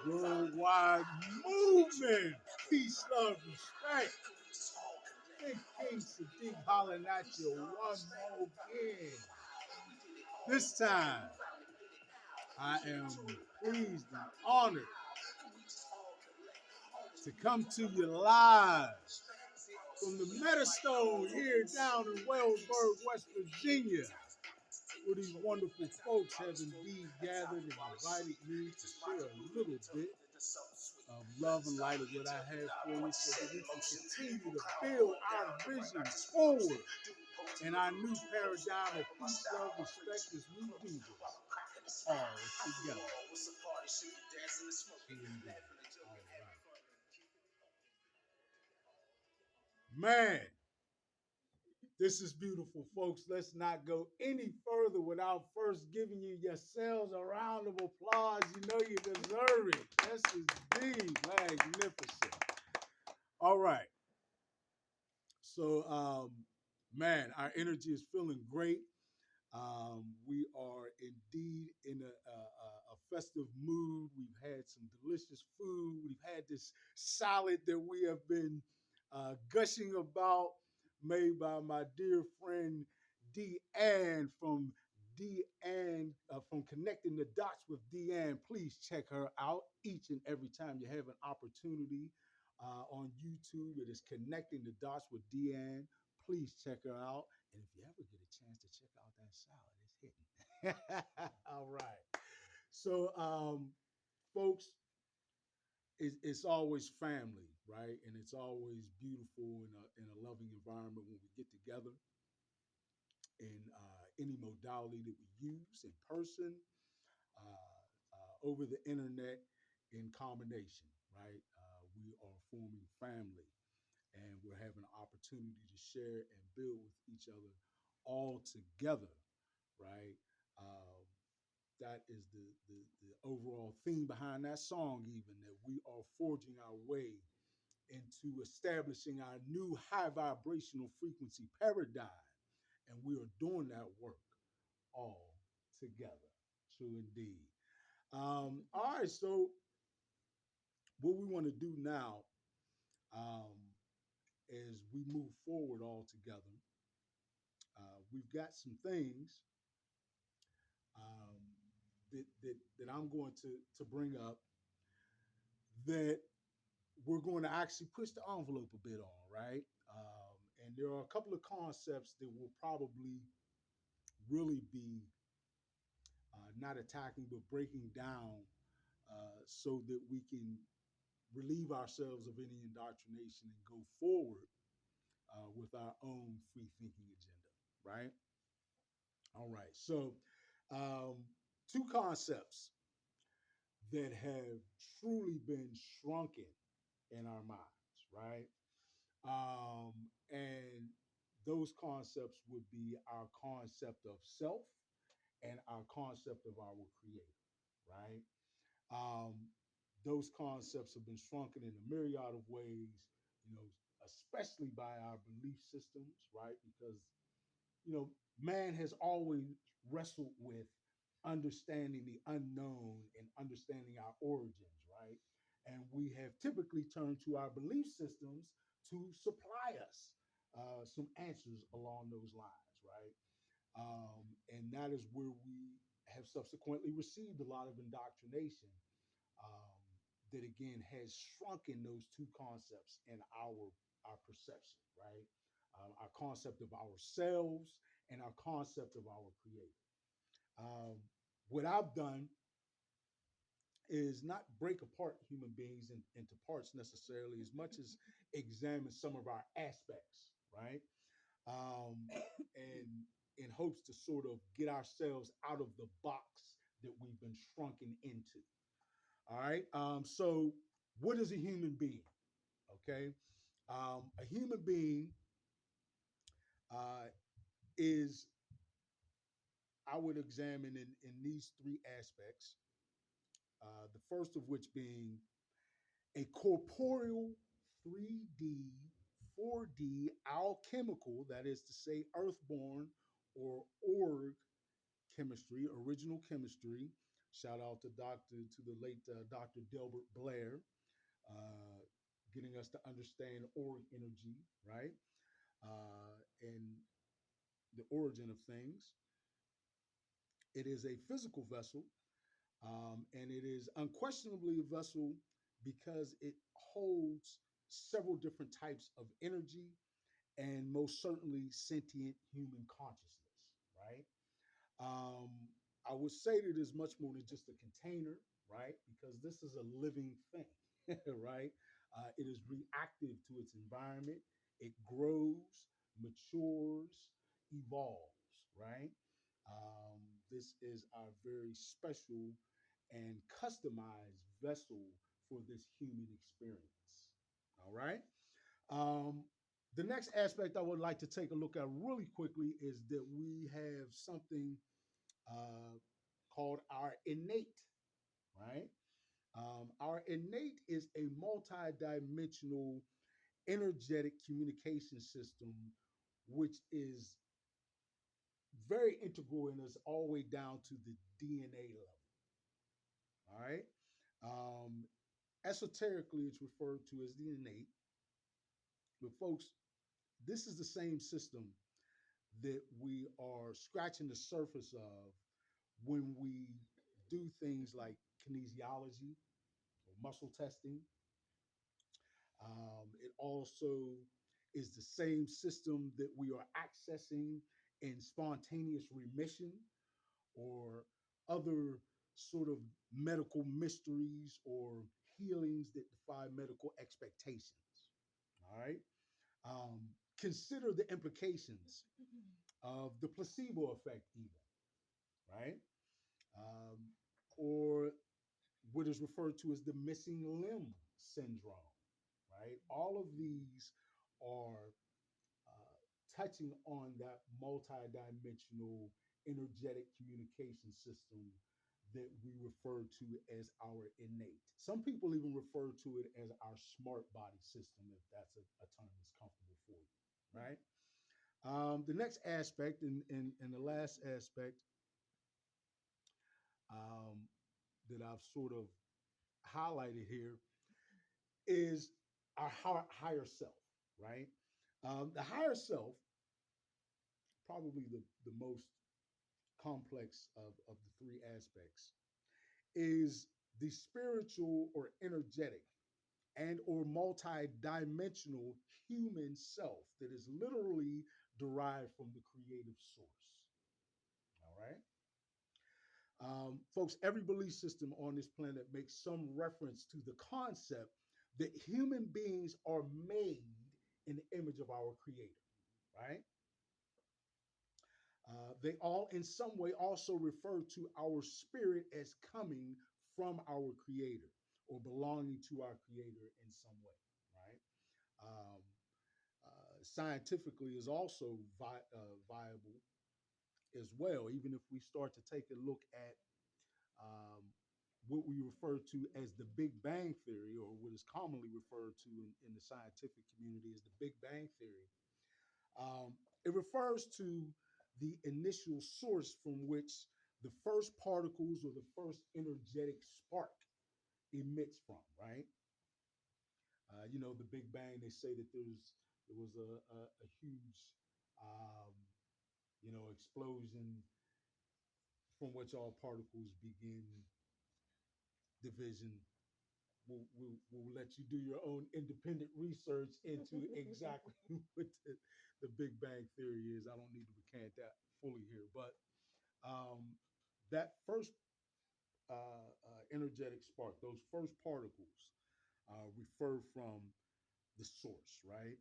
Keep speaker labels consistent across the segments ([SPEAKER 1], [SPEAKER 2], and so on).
[SPEAKER 1] Worldwide movement. Peace, love, respect. Big King Sadiq hollering at you one more again. This time, I am pleased and honored to come to you live from the Metastone here down in Wellsburg, West Virginia, where these wonderful folks have indeed gathered and invited me to share a little bit of love and light of what I have for you so that we can continue to build our visions forward in our new paradigm of peace, love, respect as we do this all together. All right. Man, this is beautiful, folks. Let's not go any further without first giving you yourselves a round of applause. You know you deserve it. This is the magnificent. All right. So, man, our energy is feeling great. We are indeed in a festive mood. We've had some delicious food. We've had this salad that we have been gushing about, made by my dear friend Deanne from Deanne from Connecting the Dots with Deanne. Please check her out each and every time you have an opportunity on YouTube. It is Connecting the Dots with Deanne. Please check her out. And if you ever get a chance to check out that salad, it's hitting. All right. So, folks, it's always family, right? And it's always beautiful in a loving environment when we get together in any modality that we use in person, over the internet, in combination, right? We are forming family and we're having an opportunity to share and build with each other all together, right? Um, that is the overall theme behind that song, even that we are forging our way into establishing our new high vibrational frequency paradigm. And we are doing that work all together. True indeed. All right, so what we want to do now, um, as we move forward all together, we've got some things um, that I'm going to bring up that we're going to actually push the envelope a bit on, right? And there are a couple of concepts that will probably really be not attacking but breaking down so that we can relieve ourselves of any indoctrination and go forward with our own free thinking agenda, right? All right. So, um, two concepts that have truly been shrunken in our minds, right? And those concepts would be our concept of self and our concept of our creator, right? Um, those concepts have been shrunken in a myriad of ways, you know, especially by our belief systems, right? Because man has always wrestled with understanding the unknown and understanding our origins, right? And we have typically turned to our belief systems to supply us some answers along those lines, right? And that is where we have subsequently received a lot of indoctrination um, that again has shrunken those two concepts in our perception, right? Our concept of ourselves and our concept of our creator. Um, what I've done is not break apart human beings into parts necessarily, as much as examine some of our aspects, right? Um, and in hopes to sort of get ourselves out of the box that we've been shrunken into. All right. So, what is a human being? Okay. A human being uh, is, I would examine in these three aspects. The first of which being a corporeal 3D, 4D alchemical, that is to say, earthborn or org chemistry, original chemistry, Shout out to the late Dr. Delbert Blair, uh, getting us to understand auric energy, right? And the origin of things. It is a physical vessel, and it is unquestionably a vessel because it holds several different types of energy and most certainly sentient human consciousness, right? Um, I would say that it is much more than just a container, right? Because this is a living thing, right? It is reactive to its environment. It grows, matures, evolves, right? This is our very special and customized vessel for this human experience. All right. Um, the next aspect I would like to take a look at really quickly is that we have something uh, called our innate, right? Our innate is a multi-dimensional energetic communication system, which is very integral in us all the way down to the DNA level. All right. Um, Esoterically, it's referred to as the innate, but folks, this is the same system that we are scratching the surface of when we do things like kinesiology or muscle testing. It also is the same system that we are accessing in spontaneous remission or other sort of medical mysteries or healings that defy medical expectations. All right. Consider the implications of the placebo effect, even, right? Um, or what is referred to as the missing limb syndrome, right? All of these are uh, touching on that multidimensional energetic communication system that we refer to as our innate. Some people even refer to it as our smart body system, if that's a term that's comfortable for you, right? The next aspect and the last aspect um, that I've sort of highlighted here is our higher self, right? The higher self, probably the most complex of the three aspects, is the spiritual or energetic and or multi-dimensional human self that is literally derived from the creative source. All right. Folks, every belief system on this planet makes some reference to the concept that human beings are made in the image of our creator, right? They all, in some way, also refer to our spirit as coming from our creator or belonging to our creator in some way, right? Um, Scientifically is also viable as well, even if we start to take a look at um, what we refer to as the Big Bang Theory, or what is commonly referred to in the scientific community as the Big Bang Theory. It refers to the initial source from which the first particles or the first energetic spark emits from, right? The Big Bang, they say that there was a huge, um, explosion from which all particles begin division. We'll let you do your own independent research into exactly what the Big Bang Theory is. I don't need to recant that fully here, but um, that first energetic spark, those first particles, refer from the source, right?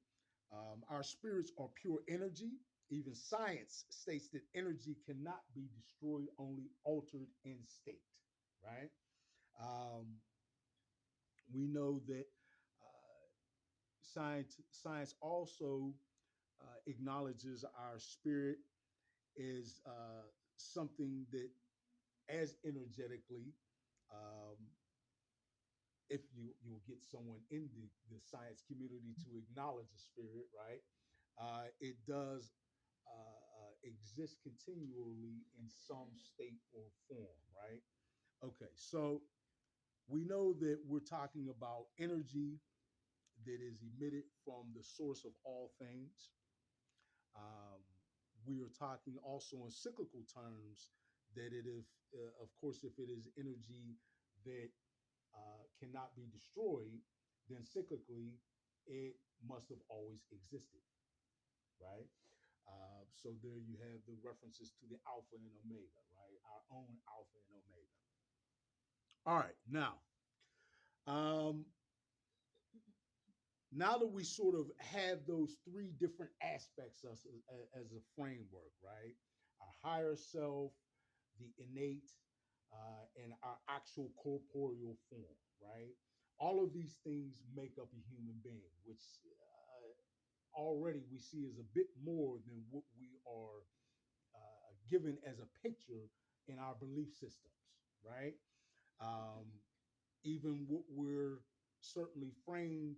[SPEAKER 1] Our spirits are pure energy. Even science states that energy cannot be destroyed, only altered in state, right? Um, we know that science also acknowledges our spirit is something that as energetically, um, if you'll get someone in the science community to acknowledge the spirit, right? It does exist continually in some state or form, right? Okay, so we know that we're talking about energy that is emitted from the source of all things. Um, we are talking also in cyclical terms that it is, of course, if it is energy that cannot be destroyed, then cyclically it must have always existed, right? So there you have the references to the Alpha and Omega, right? Our own Alpha and Omega. All right, um, now that we sort of have those three different aspects of us as a framework, right? Our higher self, the innate, and our actual corporeal form, right? All of these things make up a human being, which already we see is a bit more than what we are given as a picture in our belief systems, right? Um, Even what we're certainly framed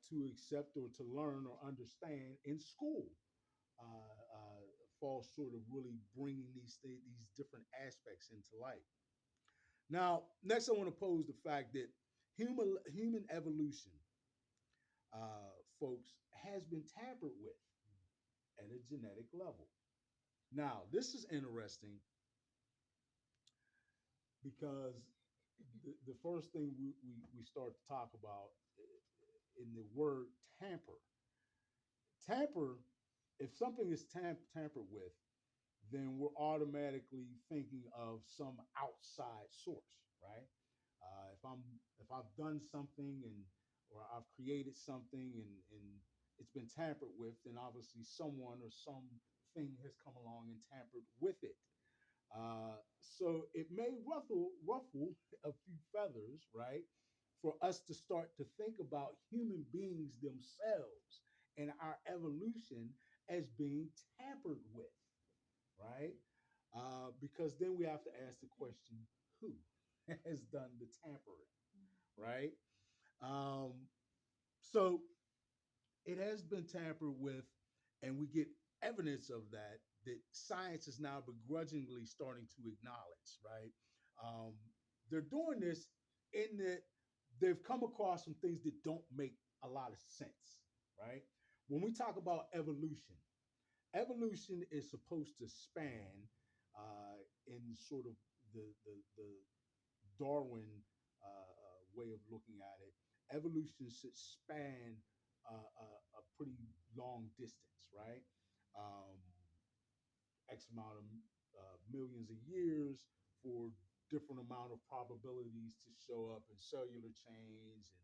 [SPEAKER 1] to accept or to learn or understand in school uh, uh, falls short of really bringing these different aspects into light. Now, next, I want to pose the fact that human evolution, folks, has been tampered with at a genetic level. Now, this is interesting because the first thing we start to talk about in the word tamper, if something is tampered with, then we're automatically thinking of some outside source, right? If I've done something and or I've created something and it's been tampered with, then obviously someone or something has come along and tampered with it. So it may ruffle a few feathers, right? For us to start to think about human beings themselves and our evolution as being tampered with, right? Because then we have to ask the question, who has done the tampering, right? Um, so it has been tampered with, and we get evidence of that science is now begrudgingly starting to acknowledge, right? Um, they're doing this in that they've come across some things that don't make a lot of sense, right? When we talk about evolution is supposed to span in sort of the Darwin way of looking at it. Evolution should span a pretty long distance, right? Um, X amount of millions of years for different amount of probabilities to show up in cellular chains and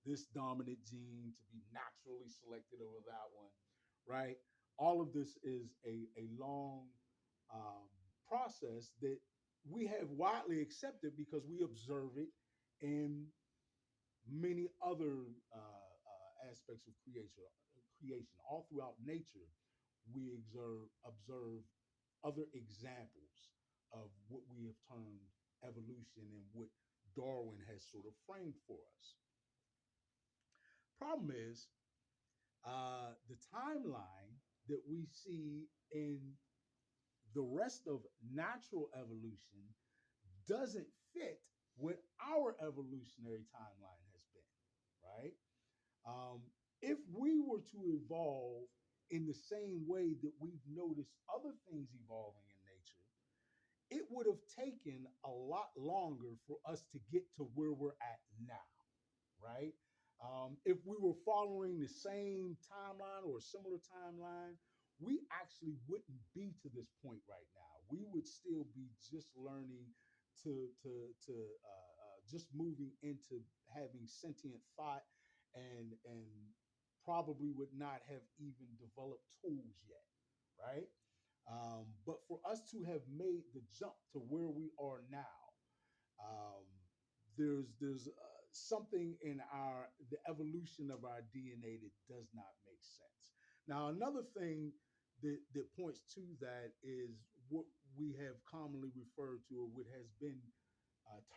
[SPEAKER 1] this dominant gene to be naturally selected over that one, right? All of this is a long um, process that we have widely accepted because we observe it in many other aspects of creation. All throughout nature, we observe other examples of what we have termed evolution and what Darwin has sort of framed for us. Problem is, the timeline that we see in the rest of natural evolution doesn't fit what our evolutionary timeline has been, right? Um, if we were to evolve in the same way that we've noticed other things evolving in nature, it would have taken a lot longer for us to get to where we're at now, right? If we were following the same timeline or a similar timeline, we actually wouldn't be to this point right now. We would still be just learning to just moving into having sentient thought and probably would not have even developed tools yet, right? But for us to have made the jump to where we are now, um, there's something in our the evolution of our DNA that does not make sense. Now, another thing that points to that is what we have commonly referred to, or what has been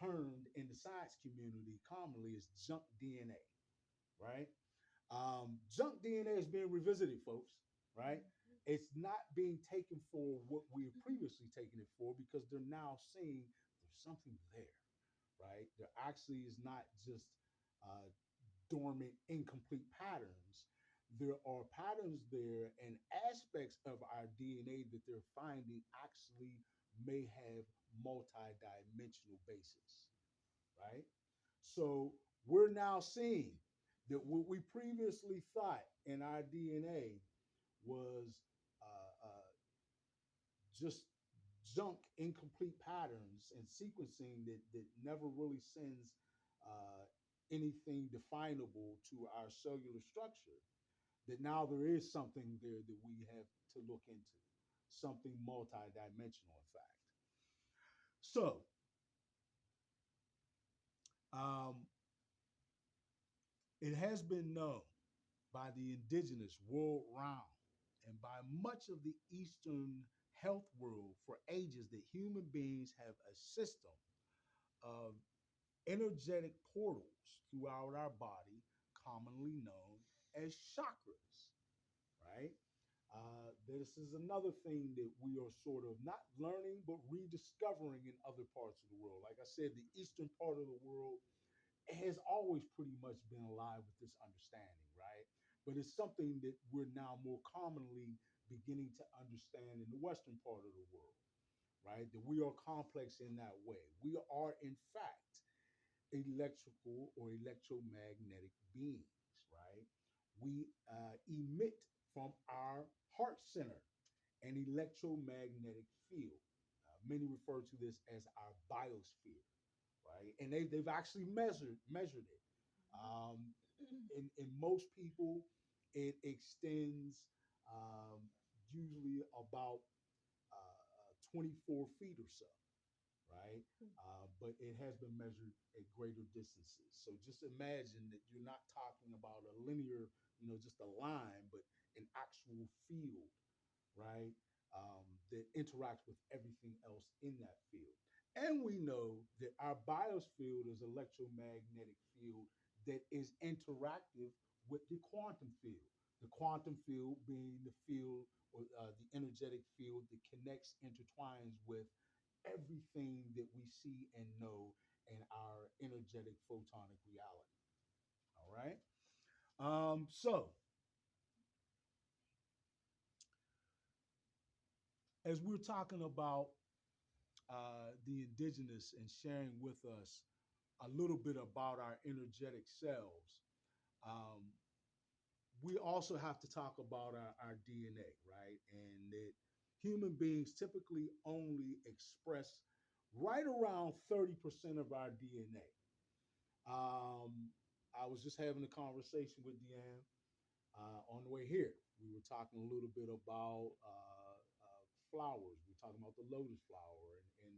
[SPEAKER 1] termed in the science community commonly, is junk DNA, right? Junk DNA is being revisited, folks, right? It's not being taken for what we have previously taken it for because they're now seeing there's something there, right? There actually is not just uh, dormant, incomplete patterns. There are patterns there and aspects of our DNA that they're finding actually may have multi-dimensional basis, right? So we're now seeing that what we previously thought in our DNA was just junk, incomplete patterns and sequencing that never really sends uh, anything definable to our cellular structure. That now there is something there that we have to look into, something multidimensional, in fact. So, um, it has been known by the indigenous world round and by much of the Eastern health world for ages that human beings have a system of energetic portals throughout our body, commonly known as chakras, right? This is another thing that we are sort of not learning but rediscovering in other parts of the world. Like I said, the eastern part of the world has always pretty much been alive with this understanding, right? But it's something that we're now more commonly beginning to understand in the western part of the world, right? That we are complex in that way. We are, in fact, electrical or electromagnetic beings, right? We emit from our heart center an electromagnetic field. Many refer to this as our biosphere, right? And they've actually measured it. Um, in most people, it extends usually about 24 feet or so, right? But it has been measured at greater distances. So just imagine that you're not talking about a linear, just a line, but an actual field, right? That interacts with everything else in that field. And we know that our biosphere is electromagnetic field that is interactive with the quantum field. The quantum field being the field or the energetic field that connects, intertwines with everything that we see and know in our energetic photonic reality. All right. So as we're talking about the indigenous and sharing with us a little bit about our energetic selves, um, we also have to talk about our DNA, right? And that human beings typically only express right around 30% of our DNA. I was just having a conversation with Deanne on the way here. We were talking a little bit about flowers. We were talking about the lotus flower and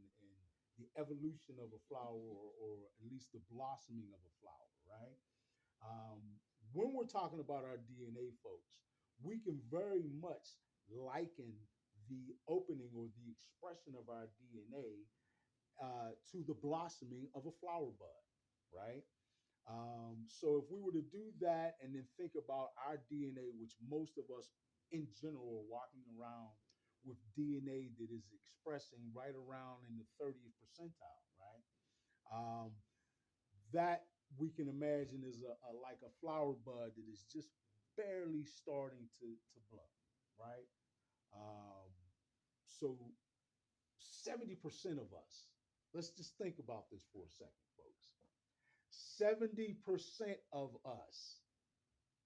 [SPEAKER 1] the evolution of a flower, or at least the blossoming of a flower, right? Um, when we're talking about our DNA, folks, we can very much liken the opening or the expression of our DNA to the blossoming of a flower bud, right? So if we were to do that and then think about our DNA, which most of us in general are walking around with DNA that is expressing right around in the 30th percentile, right? Um, that we can imagine is like a flower bud that is just barely starting to blow, right? Um, so 70% of us, let's just think about this for a second, folks. 70% of us,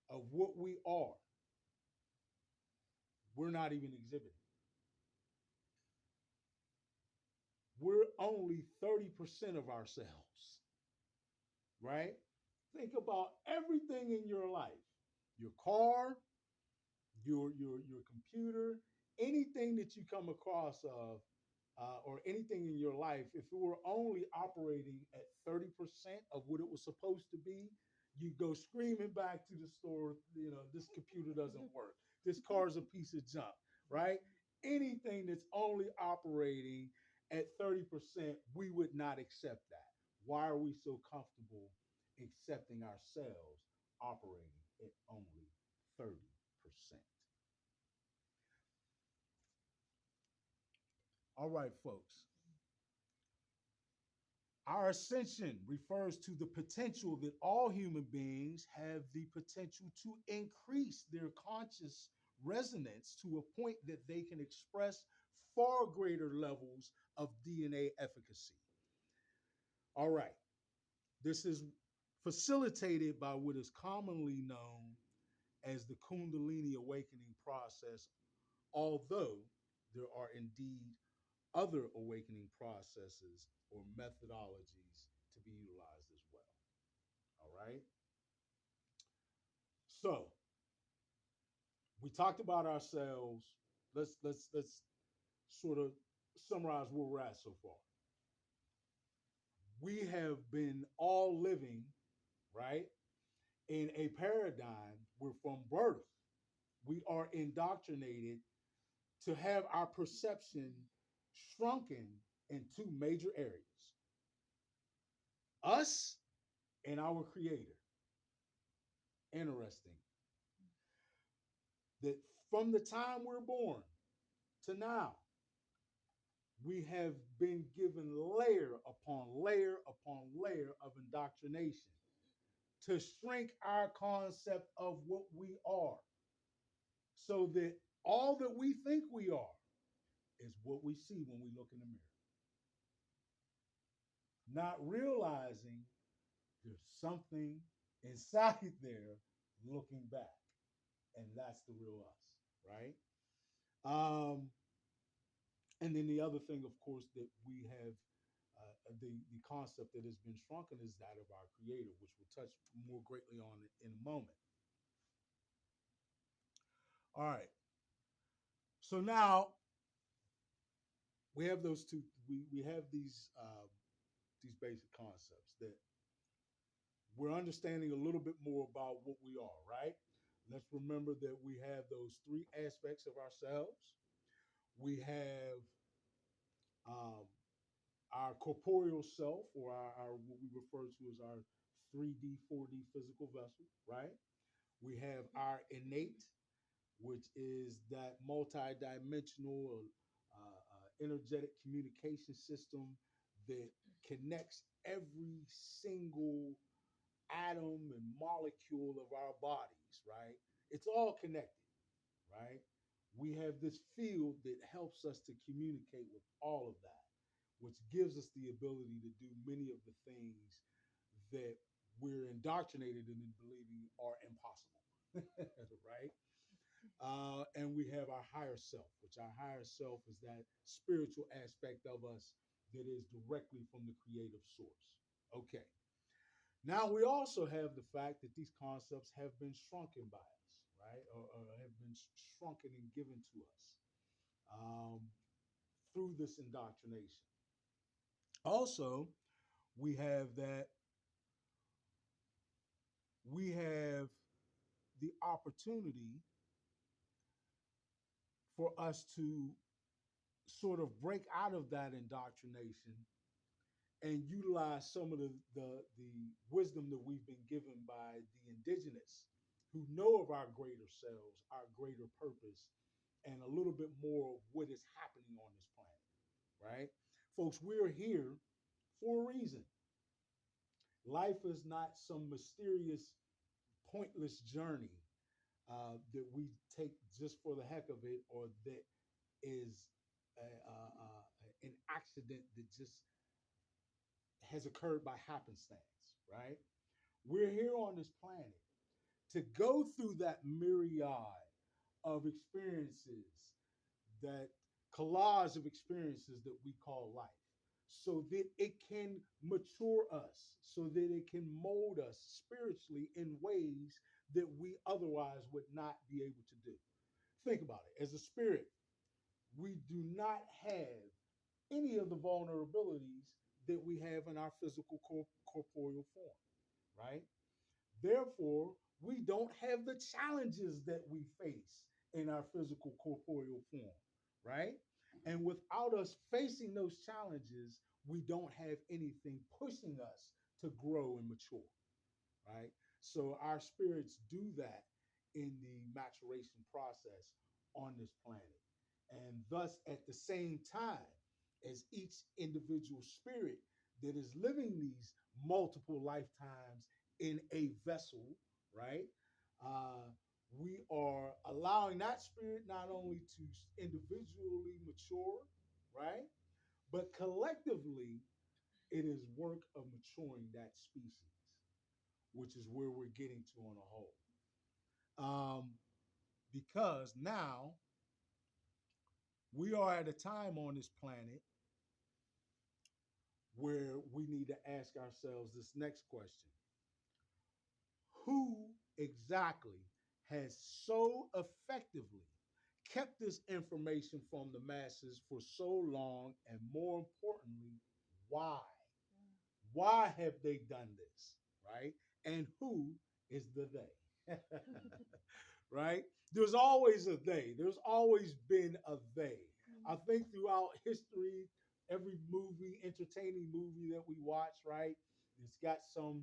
[SPEAKER 1] of what we are, we're not even exhibiting. We're only 30% of ourselves, right? Think about everything in your life, your car, your computer, anything that you come across of, or anything in your life, if it were only operating at 30% of what it was supposed to be, you go screaming back to the store, this computer doesn't work. This car is a piece of junk, right? Anything that's only operating at 30%, we would not accept that. Why are we so comfortable accepting ourselves operating at only 30%? All right, folks. Our ascension refers to the potential that all human beings have the potential to increase their conscious resonance to a point that they can express far greater levels of DNA efficacy. All right, this is facilitated by what is commonly known as the Kundalini awakening process, although there are indeed other awakening processes or methodologies to be utilized as well. All right. So we talked about ourselves. Let's sort of summarize where we're at so far. We have been all living, right, in a paradigm where from birth we are indoctrinated to have our perception shrunken in two major areas: us and our creator. Interesting that from the time we're born to now, we have been given layer upon layer upon layer of indoctrination to shrink our concept of what we are, so that all that we think we are is what we see when we look in the mirror, not realizing there's something inside there looking back, and that's the real us, right? Um, and then the other thing, of course, that we have the concept that has been shrunken is that of our creator, which we'll touch more greatly on in a moment. All right. So now we have those two. We have these basic concepts that we're understanding a little bit more about what we are. Right. Let's remember that we have those three aspects of ourselves. We have um, our corporeal self, or our what we refer to as our 3D, 4D physical vessel, right? We have our innate, which is that multi-dimensional energetic communication system that connects every single atom and molecule of our bodies, right? It's all connected, right? We have this field that helps us to communicate with all of that, which gives us the ability to do many of the things that we're indoctrinated in believing are impossible, right? And we have our higher self, which our higher self is that spiritual aspect of us that is directly from the creative source. Okay. Now we also have the fact that these concepts have been shrunken by us, right? Or have been shrunken and given to us um, through this indoctrination. Also, we have that we have the opportunity for us to sort of break out of that indoctrination and utilize some of the wisdom that we've been given by the indigenous who know of our greater selves, our greater purpose, and a little bit more of what is happening on this planet, right? Folks, we're here for a reason. Life is not some mysterious, pointless journey that we take just for the heck of it, or that is an accident that just has occurred by happenstance, right? We're here on this planet to go through that myriad of experiences, that collage of experiences that we call life, so that it can mature us, so that it can mold us spiritually in ways that we otherwise would not be able to do. Think about it. As a spirit, we do not have any of the vulnerabilities that we have in our physical corporeal form, right? Therefore, we don't have the challenges that we face in our physical corporeal form, right? And without us facing those challenges, we don't have anything pushing us to grow and mature, right? So our spirits do that in the maturation process on this planet. And thus, at the same time as each individual spirit that is living these multiple lifetimes in a vessel, right? Uh, we are allowing that spirit not only to individually mature, right? But collectively, it is work of maturing that species, which is where we're getting to on a whole. Um, because now we are at a time on this planet where we need to ask ourselves this next question: who exactly has so effectively kept this information from the masses for so long? And more importantly, why? Why have they done this? Right? And who is the they? Right? There's always a they. There's always been a they. I think throughout history, every movie, entertaining movie that we watch, right, it's got some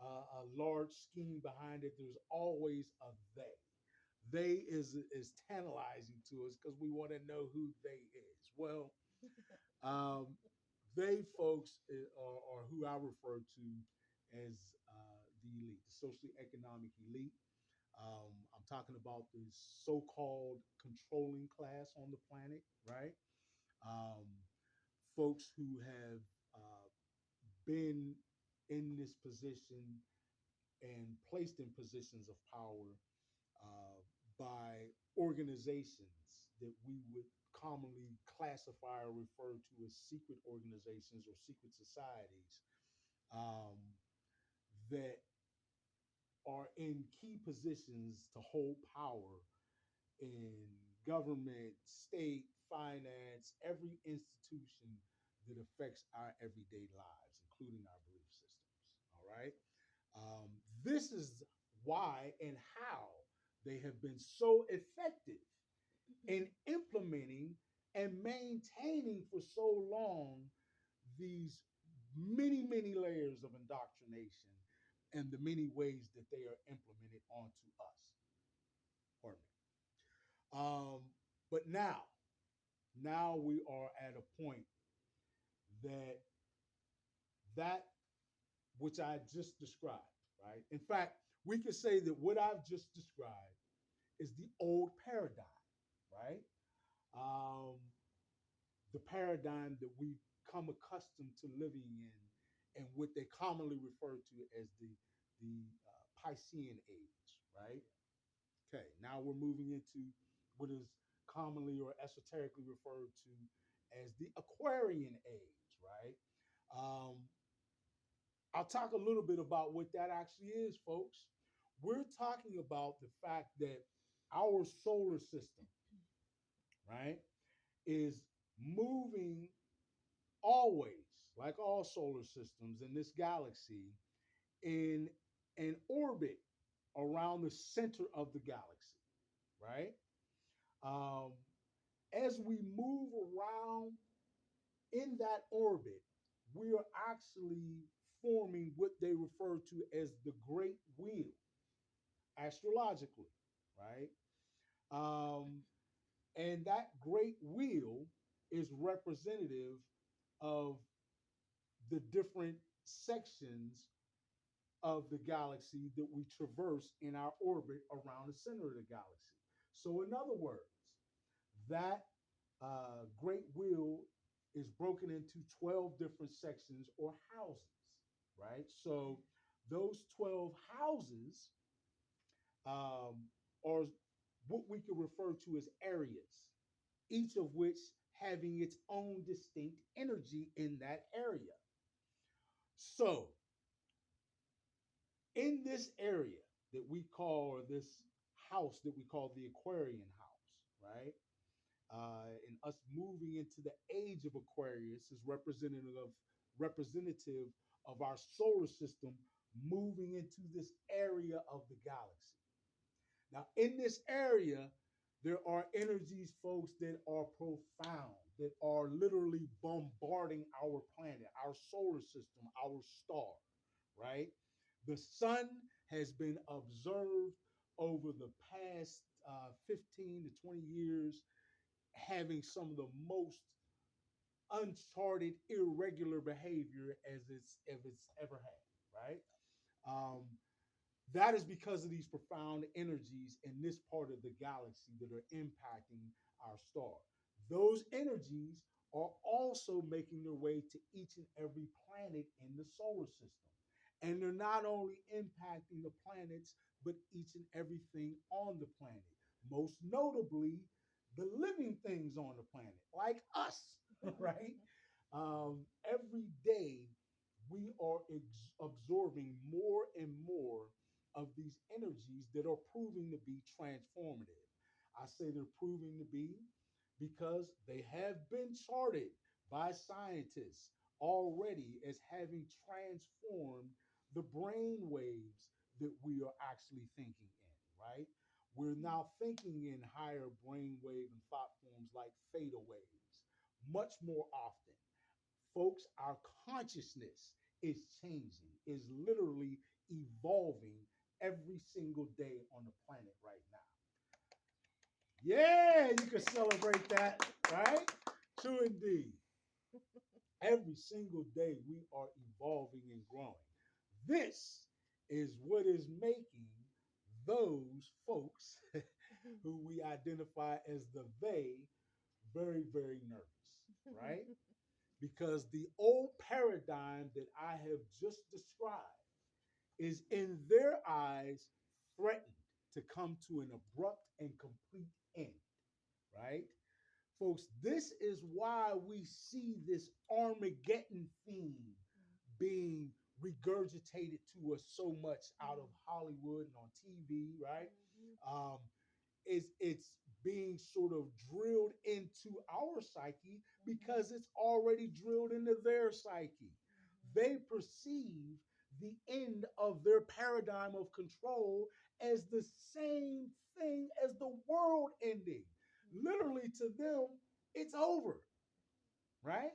[SPEAKER 1] a large scheme behind it. There's always a they. They is tantalizing to us because we want to know who they is. Well, um, they folks are who I refer to as the elite, the socially economic elite. I'm talking about the so-called controlling class on the planet, right? Um, Folks who have uh, been in this position and placed in positions of power uh, by organizations that we would commonly classify or refer to as secret organizations or secret societies, um, that are in key positions to hold power in government, state, finance, every institution that affects our everyday lives, including our belief systems. All right. This is why and how they have been so effective in implementing and maintaining for so long these many, many layers of indoctrination and the many ways that they are implemented onto us. Pardon me. But now we are at a point that that which I just described, right? In fact, we could say that what I've just described is the old paradigm, right? Um, the paradigm that we've come accustomed to living in, and what they commonly refer to as the Piscean age, right? Okay, now we're moving into what is commonly or esoterically referred to as the Aquarian age, right? Um, I'll talk a little bit about what that actually is, folks. We're talking about the fact that our solar system, right, is moving always, like all solar systems in this galaxy, in an orbit around the center of the galaxy, right? Um, as we move around in that orbit, we are actually forming what they refer to as the Great Wheel astrologically, right? Um, and that Great Wheel is representative of the different sections of the galaxy that we traverse in our orbit around the center of the galaxy. So, in other words, that great wheel is broken into 12 different sections or houses, right? So, those 12 houses um, are what we could refer to as areas, each of which having its own distinct energy in that area. So, in this area that we call, or this house that we call the Aquarian house, right? And us moving into the age of Aquarius is representative of our solar system moving into this area of the galaxy. Now, in this area, there are energies, folks, that are profound, that are literally bombarding our planet, our solar system, our star, right? The sun has been observed over the past 15 to 20 years having some of the most uncharted, irregular behavior as it's ever had, right? Um, that is because of these profound energies in this part of the galaxy that are impacting our star. Those energies are also making their way to each and every planet in the solar system. And they're not only impacting the planets, but each and everything on the planet. Most notably, the living things on the planet, like us, right? Every day, we are absorbing more and more of these energies that are proving to be transformative. I say they're proving to be because they have been charted by scientists already as having transformed the brain waves that we are actually thinking in, right? We're now thinking in higher brainwave and thought forms like theta waves much more often. Folks, our consciousness is changing, is literally evolving every single day on the planet right now. Yeah, you can celebrate that, right? True indeed. Every single day we are evolving and growing. This is what is making those folks who we identify as the they very, very nervous, right? Because the old paradigm that I have just described is in their eyes threatened to come to an abrupt and complete end, right? Folks, this is why we see this Armageddon theme being regurgitated to us so much out of Hollywood and on TV, right? Um, is it's being sort of drilled into our psyche because it's already drilled into their psyche. They perceive the end of their paradigm of control as the same thing as the world ending. Literally, to them, it's over, right?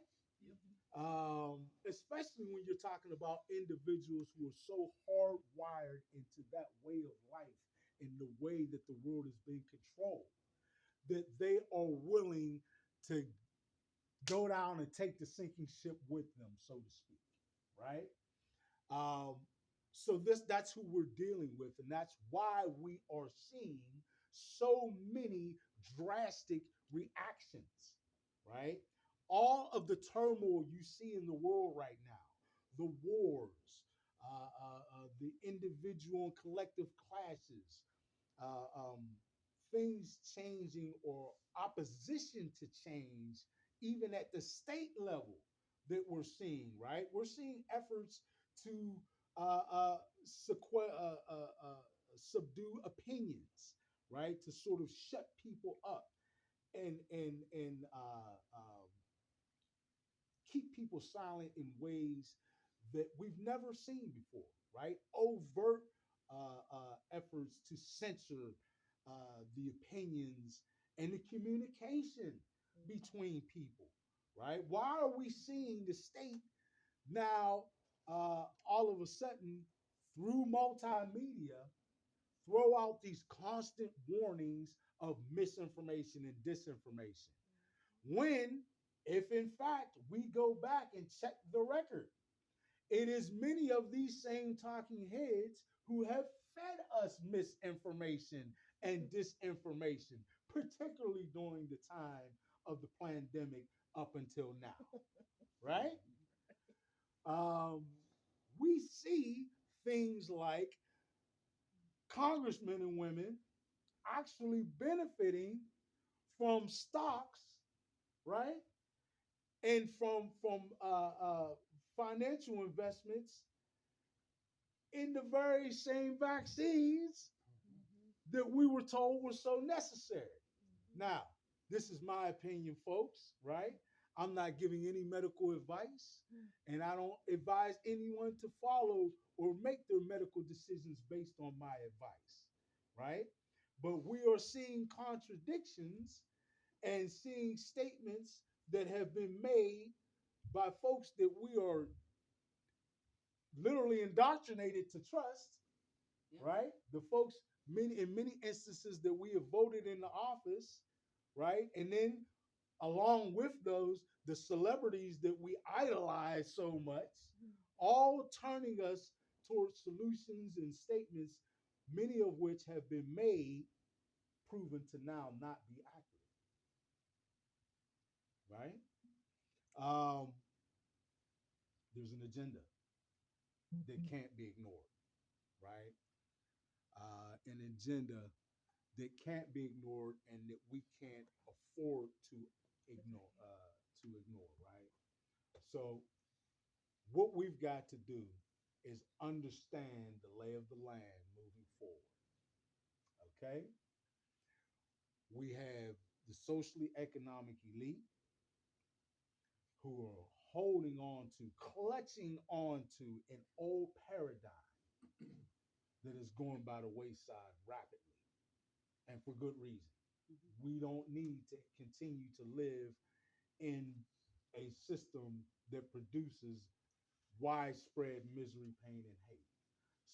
[SPEAKER 1] Especially when you're talking about individuals who are so hardwired into that way of life and the way that the world is being controlled that they are willing to go down and take the sinking ship with them, so to speak, right? Um, so that's who we're dealing with, and that's why we are seeing so many drastic reactions, right? All of the turmoil you see in the world right now, the wars, the individual and collective clashes, uh, um, things changing or opposition to change, even at the state level that we're seeing, right? We're seeing efforts to subdue opinions, right? To sort of shut people up and keep people silent in ways that we've never seen before, right? Overt efforts to censor the opinions and the communication between people, right? Why are we seeing the state now all of a sudden through multimedia throw out these constant warnings of misinformation and disinformation? When, if in fact we go back and check the record, it is many of these same talking heads who have fed us misinformation and disinformation, particularly during the time of the pandemic up until now, right? Um, we see things like congressmen and women actually benefiting from stocks, right? And from financial investments in the very same vaccines that we were told were so necessary. Now, this is my opinion, folks, right? I'm not giving any medical advice, and I don't advise anyone to follow or make their medical decisions based on my advice, right? But we are seeing contradictions and seeing statements that have been made by folks that we are literally indoctrinated to trust, right? The folks, many in many instances that we have voted in the office, right? And then Along with those, the celebrities that we idolize so much, all turning us towards solutions and statements, many of which have been made, proven to now not be accurate, right? Um, there's an agenda that can't be ignored, right? An agenda that can't be ignored and that we can't afford to ignore, right? So what we've got to do is understand the lay of the land moving forward. Okay, we have the socially economic elite who are holding on to, clutching on to an old paradigm that is going by the wayside rapidly, and for good reason. We don't need to continue to live in a system that produces widespread misery, pain, and hate,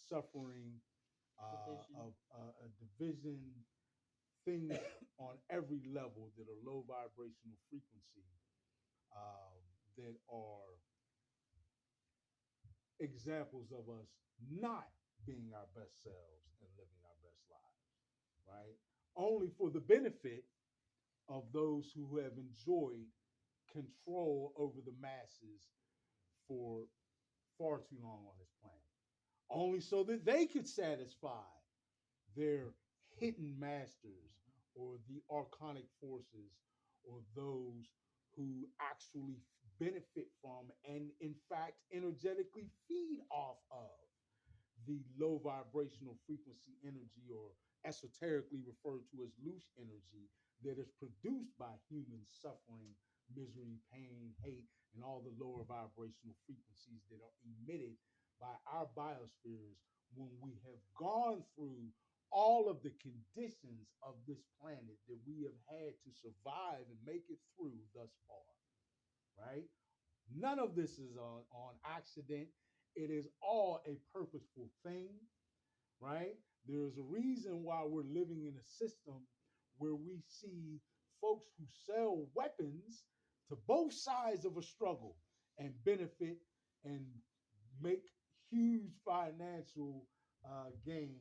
[SPEAKER 1] suffering, of a division, things on every level that are low vibrational frequency, um, that are examples of us not being our best selves and living our best lives, right? Only for the benefit of those who have enjoyed control over the masses for far too long on this planet, only so that they could satisfy their hidden masters or the archonic forces or those who actually benefit from and, in fact, energetically feed off of the low vibrational frequency energy, or esoterically referred to as loose energy, that is produced by humans suffering misery, pain, hate, and all the lower vibrational frequencies that are emitted by our biospheres when we have gone through all of the conditions of this planet that we have had to survive and make it through thus far, right? None of this is on accident. It is all a purposeful thing, right? There's a reason why we're living in a system where we see folks who sell weapons to both sides of a struggle and benefit and make huge financial gain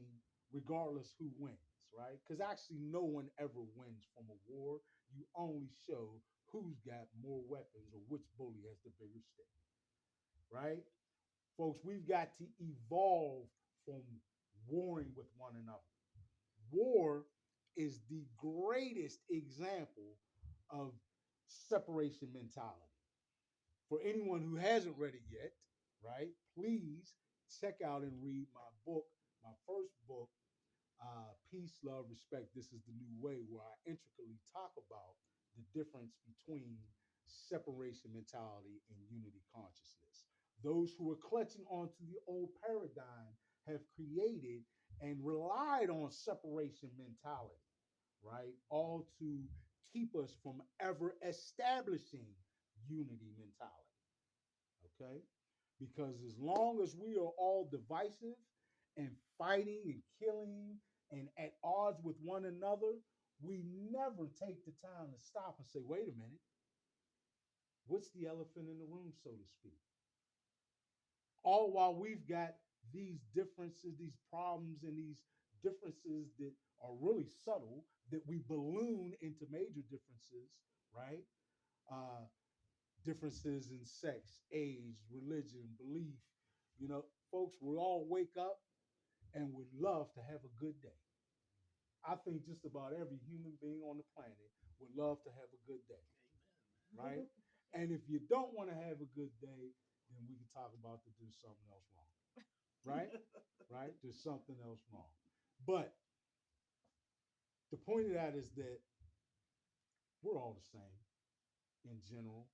[SPEAKER 1] regardless who wins, right? Because actually, no one ever wins from a war. You only show who's got more weapons or which bully has the bigger stick, right? Folks, we've got to evolve from warring with one another. War is the greatest example of separation mentality. For anyone who hasn't read it yet, right, please check out and read my book, my first book, Peace, Love, Respect. This is the New Way, where I intricately talk about the difference between separation mentality and unity consciousness. Those who are clutching onto the old paradigm have created and relied on separation mentality, right? All to keep us from ever establishing unity mentality, okay? Because as long as we are all divisive and fighting and killing and at odds with one another, we never take the time to stop and say, wait a minute, what's the elephant in the room, so to speak? All while we've got these differences, these problems, and these differences that are really subtle that we balloon into major differences, right? Uh, Differences in sex, age, religion, belief. Folks, we all wake up and would love to have a good day. I think just about every human being on the planet would love to have a good day, right? And if you don't want to have a good day, then we can talk about that there's something else wrong, right? Right? There's something else wrong. But the point of that is that we're all the same in general,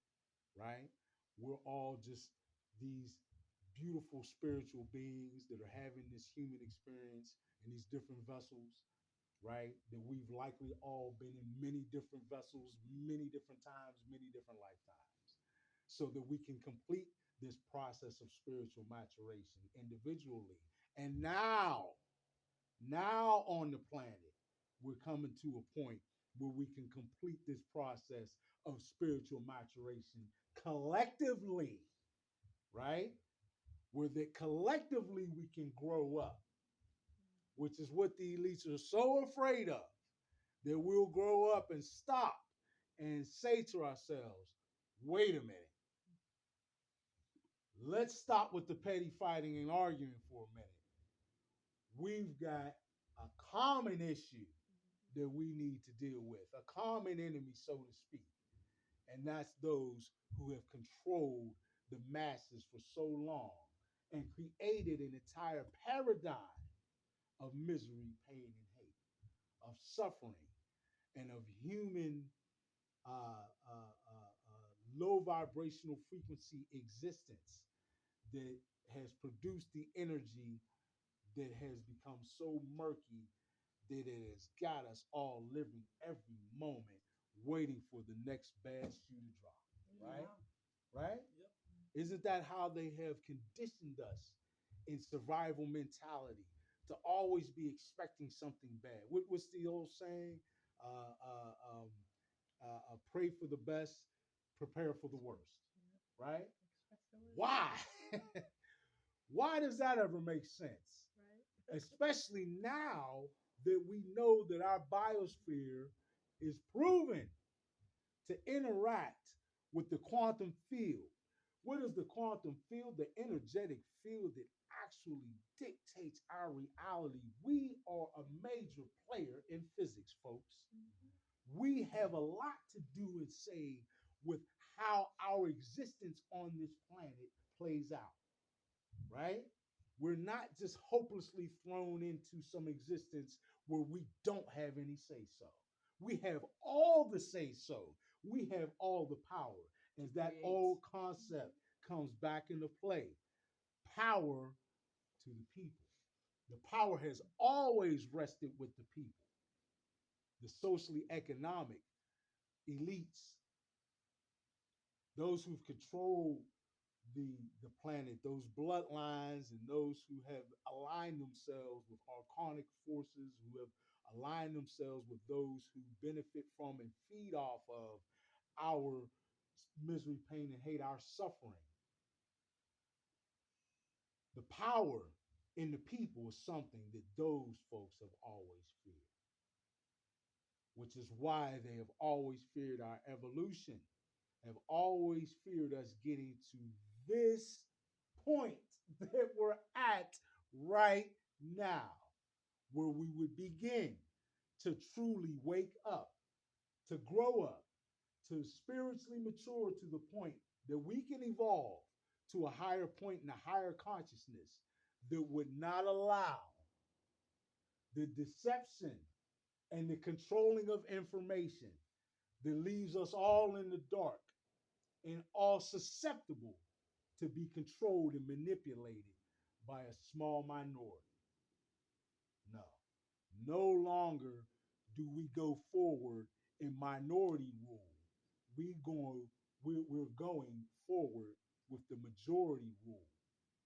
[SPEAKER 1] right? We're all just these beautiful spiritual beings that are having this human experience in these different vessels, right? That we've likely all been in many different vessels, many different times, many different lifetimes, so that we can complete this process of spiritual maturation individually. And now on the planet, we're coming to a point where we can complete this process of spiritual maturation collectively, right? Where that collectively we can grow up, which is what the elites are so afraid of, that we'll grow up and stop and say to ourselves, wait a minute, let's stop with the petty fighting and arguing for a minute. We've got a common issue that we need to deal with, a common enemy, so to speak. And that's those who have controlled the masses for so long and created an entire paradigm of misery, pain, and hate, of suffering, and of human low vibrational frequency existence that has produced the energy that has become so murky that it has got us all living every moment waiting for the next bad shoe to drop. Right? Yeah. Right? Yep. Isn't that how they have conditioned us in survival mentality to always be expecting something bad? What's the old saying? Uh, uh, um, Pray for the best, prepare for the worst. Right? Why? Why does that ever make sense? Right. Especially now that we know that our biosphere is proven to interact with the quantum field. What is the quantum field? The energetic field that actually dictates our reality. We are a major player in physics, folks. Mm-hmm. We have a lot to do and say with how our existence on this planet plays out, right? We're not just hopelessly thrown into some existence where we don't have any say so. We have all the say so. We have all the power. As that old concept comes back into play, power to the people. The power has always rested with the people. The socially economic elites, those who've controlled the planet, those bloodlines, and those who have aligned themselves with archonic forces, who have aligned themselves with those who benefit from and feed off of our misery, pain, and hate, our suffering. The power in the people is something that those folks have always feared, which is why they have always feared our evolution, have always feared us getting to this point that we're at right now, where we would begin to truly wake up, to grow up, to spiritually mature to the point that we can evolve to a higher point and a higher consciousness that would not allow the deception and the controlling of information that leaves us all in the dark and all susceptible to be controlled and manipulated by a small minority. No, no longer do we go forward in minority rule. We're going forward with the majority rule,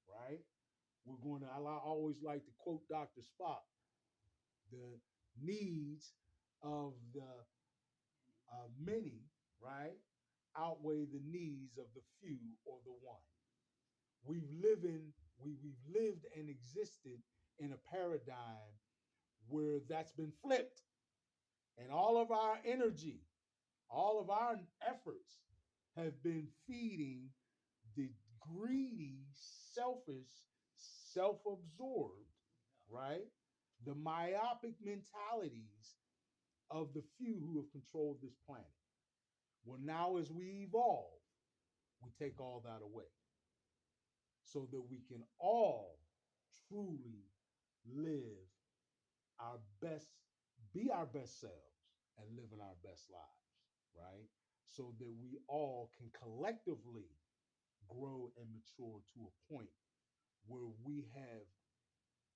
[SPEAKER 1] right? We're going to, I always like to quote Dr. Spock, the needs of the many, right, outweigh the needs of the few or the one. We've lived and existed in a paradigm where that's been flipped, and all of our energy, all of our efforts have been feeding the greedy, selfish, self-absorbed, right? The myopic mentalities of the few who have controlled this planet. Well, now as we evolve, we take all that away so that we can all truly live our best, be our best selves, and live in our best lives, right? So that we all can collectively grow and mature to a point where we have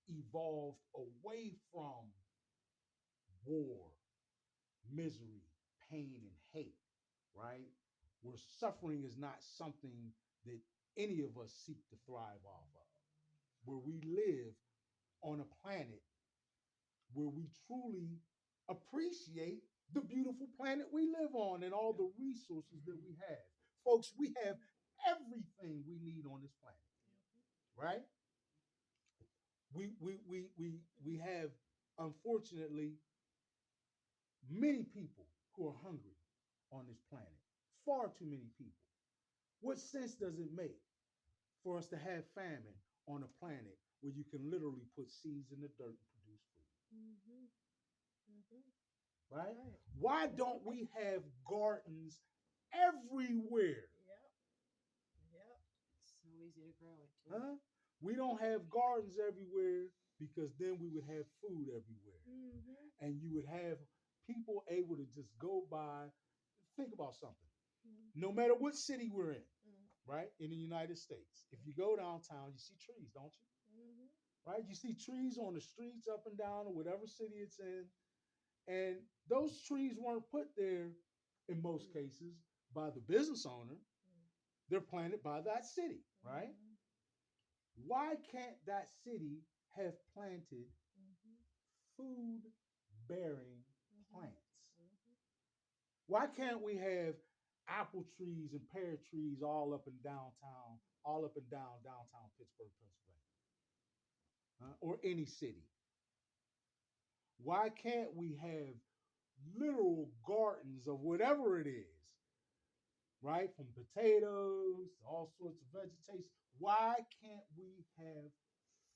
[SPEAKER 1] evolved away from war, misery, pain, and hate, right? Where suffering is not something that any of us seek to thrive off of, where we live on a planet where we truly appreciate the beautiful planet we live on and all the resources that we have. Folks, we have everything we need on this planet, right? We have, unfortunately, many people who are hungry on this planet. Far too many people. What sense does it make for us to have famine on a planet where you can literally put seeds in the dirt and produce food?
[SPEAKER 2] Mm-hmm. Mm-hmm.
[SPEAKER 1] Right?
[SPEAKER 2] Right.
[SPEAKER 1] Why don't we have gardens everywhere?
[SPEAKER 2] Yep. Yep. It's so easy to grow it too.
[SPEAKER 1] Huh? We don't have gardens everywhere because then we would have food everywhere.
[SPEAKER 2] Mm-hmm.
[SPEAKER 1] And you would have people able to just go by. Think about something. No matter what city we're in,
[SPEAKER 2] Mm-hmm.
[SPEAKER 1] right? In the United States, if you go downtown, you see trees, don't you?
[SPEAKER 2] Mm-hmm.
[SPEAKER 1] Right? You see trees on the streets up and down or whatever city it's in. And those trees weren't put there in most cases by the business owner. They're planted by that city, right?
[SPEAKER 2] Mm-hmm.
[SPEAKER 1] Why can't that city have planted
[SPEAKER 2] Mm-hmm.
[SPEAKER 1] food bearing
[SPEAKER 2] Mm-hmm.
[SPEAKER 1] plants? Why can't we have apple trees and pear trees all up and downtown, all up and down downtown Pittsburgh, Pennsylvania, or any city? Why can't we have literal gardens of whatever it is, right? From potatoes to all sorts of vegetation. Why can't we have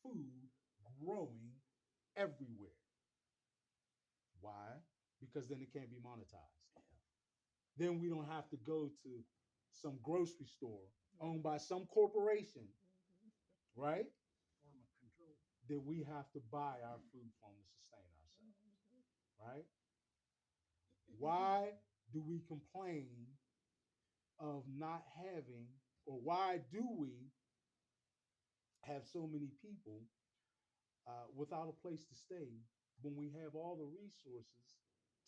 [SPEAKER 1] food growing everywhere? Why? Because then it can't be monetized. Then we don't have to go to some grocery store owned by some corporation, right?
[SPEAKER 2] Form of control.
[SPEAKER 1] That we have to buy our food from to sustain ourselves, right? Why do we complain of not having, or why do we have so many people without a place to stay when we have all the resources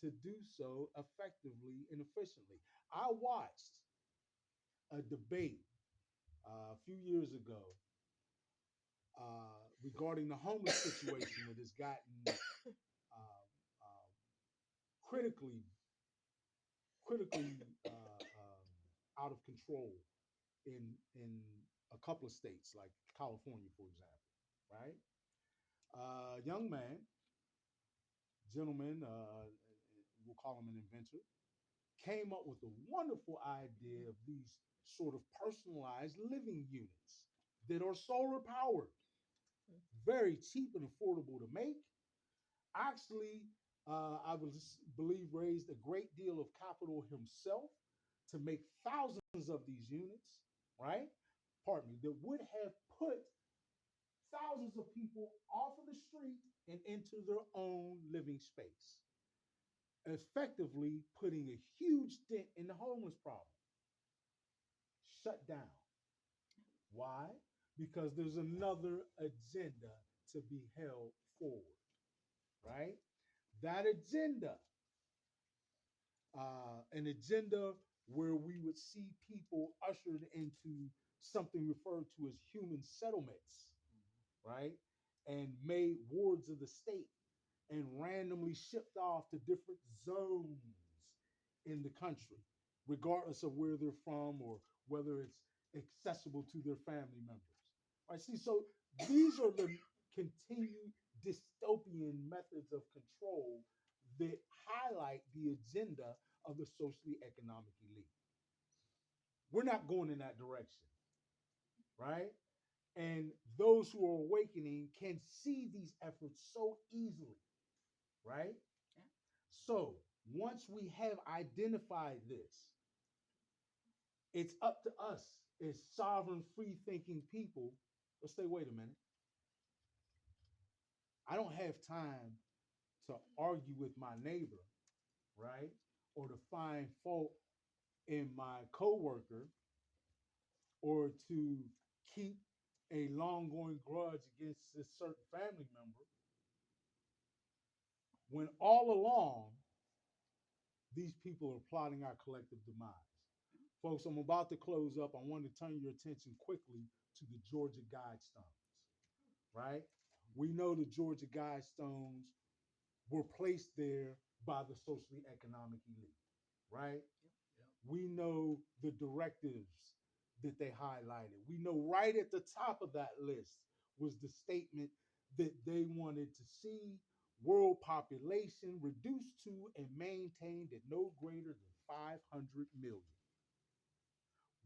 [SPEAKER 1] to do so effectively and efficiently? I watched a debate a few years ago regarding the homeless situation that has gotten critically, critically out of control in a couple of states, like California, for example. Right, young man, gentleman, we'll call him an inventor, came up with a wonderful idea of these sort of personalized living units that are solar powered, very cheap and affordable to make. Actually, I believe raised a great deal of capital himself to make thousands of these units, right? Pardon me, that would have put thousands of people off of the street and into their own living space, effectively putting a huge dent in the homeless problem. Shut down. Why? Because there's another agenda to be held forward, right? That agenda, an agenda where we would see people ushered into something referred to as human settlements, right? And made wards of the state and randomly shipped off to different zones in the country, regardless of where they're from or whether it's accessible to their family members. Right? See, so these are the continued dystopian methods of control that highlight the agenda of the socially economic elite. We're not going in that direction, right? And those who are awakening can see these efforts so easily, right?
[SPEAKER 2] Yeah.
[SPEAKER 1] So once we have identified this, it's up to us as sovereign, free thinking people to say, wait a minute, I don't have time to argue with my neighbor, right? Or to find fault in my coworker or to keep a long going grudge against a certain family member when all along these people are plotting our collective demise. Folks, I'm about to close up. I want to turn your attention quickly to the Georgia Guidestones, right? We know the Georgia Guidestones were placed there by the socially economic elite, right?
[SPEAKER 2] Yep.
[SPEAKER 3] Yep.
[SPEAKER 1] We know the directives that they highlighted. We know right at the top of that list was the statement that they wanted to see world population reduced to and maintained at no greater than 500 million.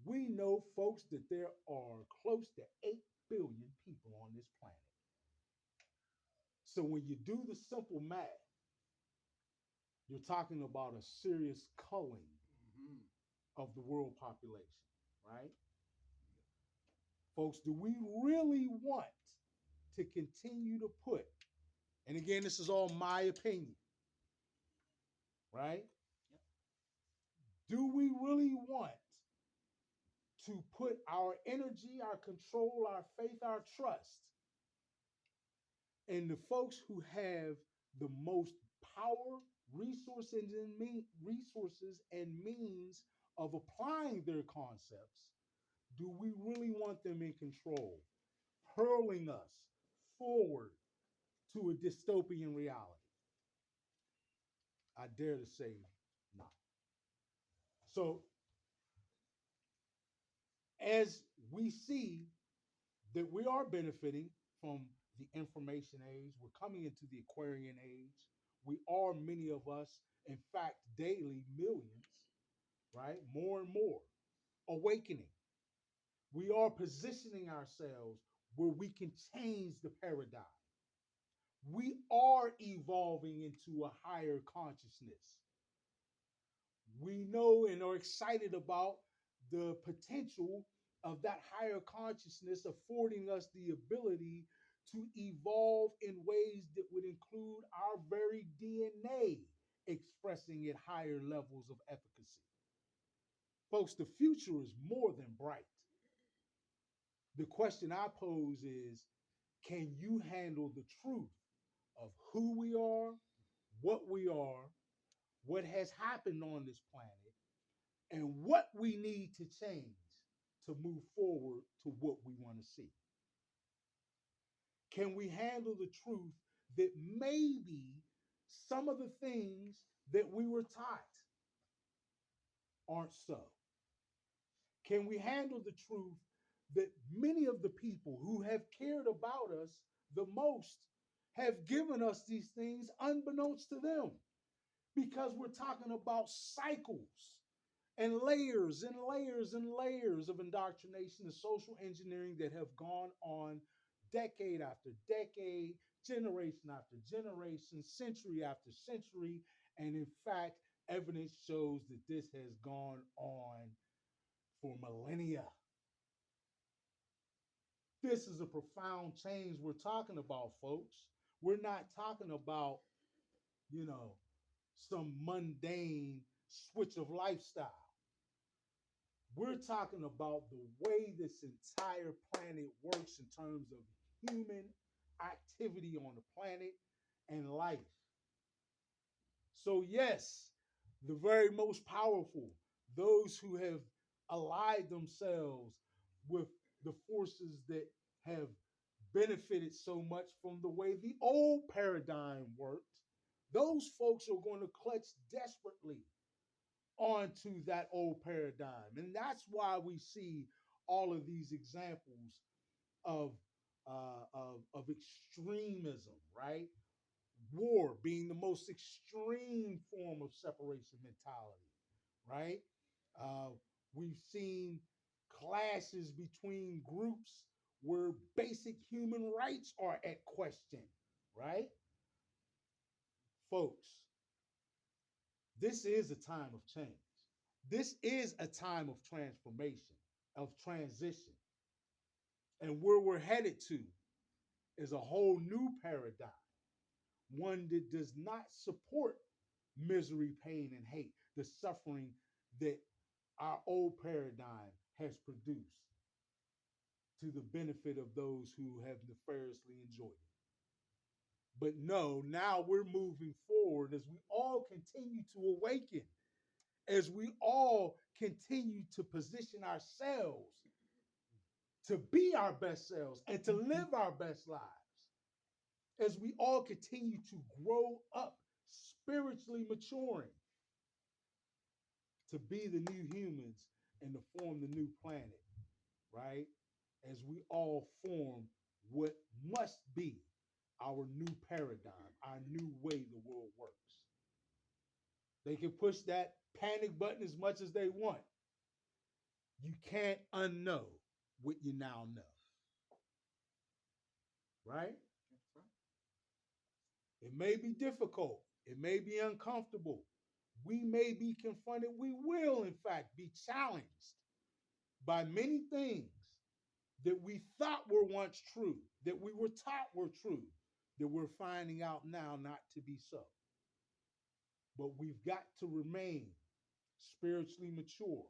[SPEAKER 1] We know, folks, that there are close to 8 billion people on this planet. So when you do the simple math, you're talking about a serious culling
[SPEAKER 3] Mm-hmm.
[SPEAKER 1] of the world population, right? Folks, do we really want to continue to put, and again, this is all my opinion, right?
[SPEAKER 2] Yep.
[SPEAKER 1] Do we really want to put our energy, our control, our faith, our trust in the folks who have the most power, resources and means of applying their concepts? Do we really want them in control, hurling us forward to a dystopian reality? I dare to say not. So, as we see that we are benefiting from the information age, we're coming into the Aquarian age. We are, many of us, in fact, daily millions, right? More and more awakening. We are positioning ourselves where we can change the paradigm. We are evolving into a higher consciousness. We know and are excited about the potential of that higher consciousness affording us the ability to evolve in ways that would include our very DNA expressing at higher levels of efficacy. Folks, the future is more than bright. The question I pose is, can you handle the truth of who we are, what has happened on this planet, and what we need to change to move forward to what we want to see? Can we handle the truth that maybe some of the things that we were taught aren't so? Can we handle the truth that many of the people who have cared about us the most have given us these things unbeknownst to them? Because we're talking about cycles and layers and layers and layers of indoctrination and social engineering that have gone on decade after decade, generation after generation, century after century. And in fact, evidence shows that this has gone on for millennia. This is a profound change we're talking about, folks. We're not talking about, you know, some mundane switch of lifestyle. We're talking about the way this entire planet works in terms of human activity on the planet and life. So, yes, the very most powerful, those who have allied themselves with the forces that have benefited so much from the way the old paradigm worked, those folks are going to clutch desperately onto that old paradigm. And that's why we see all of these examples of, of extremism, right? War being the most extreme form of separation mentality, right? Uh, we've seen clashes between groups where basic human rights are at question, right? Folks, this is a time of change. This is a time of transformation, of transition. And where we're headed to is a whole new paradigm, one that does not support misery, pain, and hate, the suffering that our old paradigm has produced to the benefit of those who have nefariously enjoyed it. But no, now we're moving forward as we all continue to awaken, as we all continue to position ourselves to be our best selves and to live our best lives, as we all continue to grow up spiritually maturing to be the new humans and to form the new planet, right? As we all form what must be our new paradigm, our new way the world works. They can push that panic button as much as they want. You can't unknow what you now know, right?
[SPEAKER 2] That's right.
[SPEAKER 1] It may be difficult, it may be uncomfortable. We may be confronted, we will, in fact, be challenged by many things that we thought were once true, that we were taught were true, that we're finding out now not to be so. But we've got to remain spiritually mature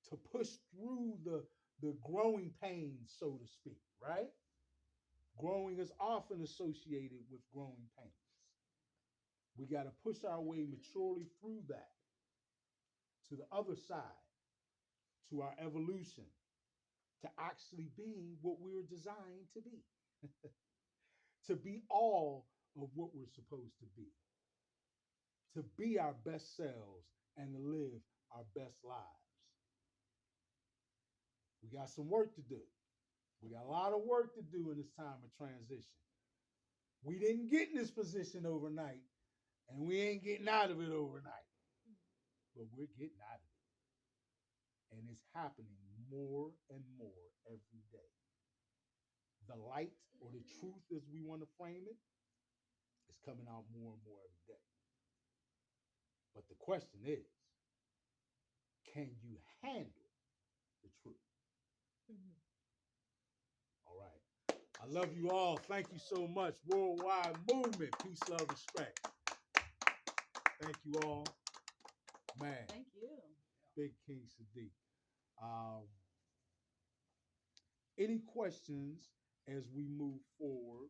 [SPEAKER 1] to push through the growing pains, so to speak, right? Growing is often associated with growing pains. We got to push our way maturely through that to the other side, to our evolution, to actually being what we were designed to be all of what we're supposed to be our best selves and to live our best lives. We got some work to do. We got a lot of work to do in this time of transition. We didn't get in this position overnight, and we ain't getting out of it overnight, but we're getting out of it. And it's happening more and more every day. The light or the truth, as we want to frame it, is coming out more and more every day. But the question is, can you handle the truth?
[SPEAKER 2] Mhm.
[SPEAKER 1] All right. I love you all. Thank you so much. Worldwide movement. Peace, love, respect. Thank you all. Man,
[SPEAKER 2] Thank you.
[SPEAKER 1] Big King Sadiq. Um, any questions as we move forward?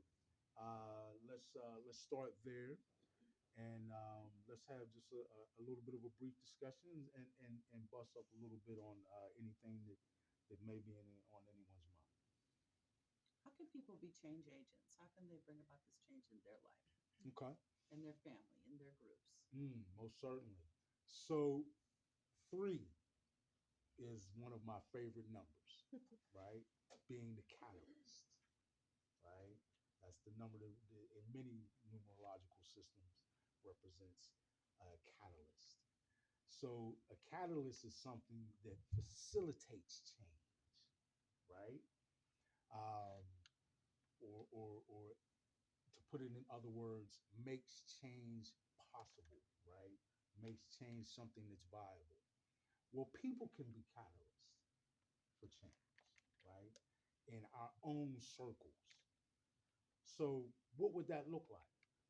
[SPEAKER 1] Let's start there, and let's have just a little bit of a brief discussion and bust up a little bit on anything that may be on anyone's mind.
[SPEAKER 2] How can people be change agents? How can they bring about this change in their life,
[SPEAKER 1] Okay.
[SPEAKER 2] in their family, in their groups?
[SPEAKER 1] Most certainly. So three is one of my favorite numbers, right? Being the catalyst, right? That's the number that in many numerological systems represents a catalyst. So a catalyst is something that facilitates change, right? Um, or to put it in other words, makes change possible, right? Makes change something that's viable. Well, people can be catalysts for change, right? In our own circles. So, what would that look like?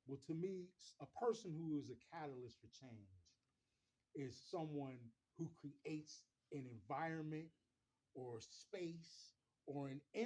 [SPEAKER 1] Well, to me, a person who is a catalyst for change is someone who creates an environment or space or an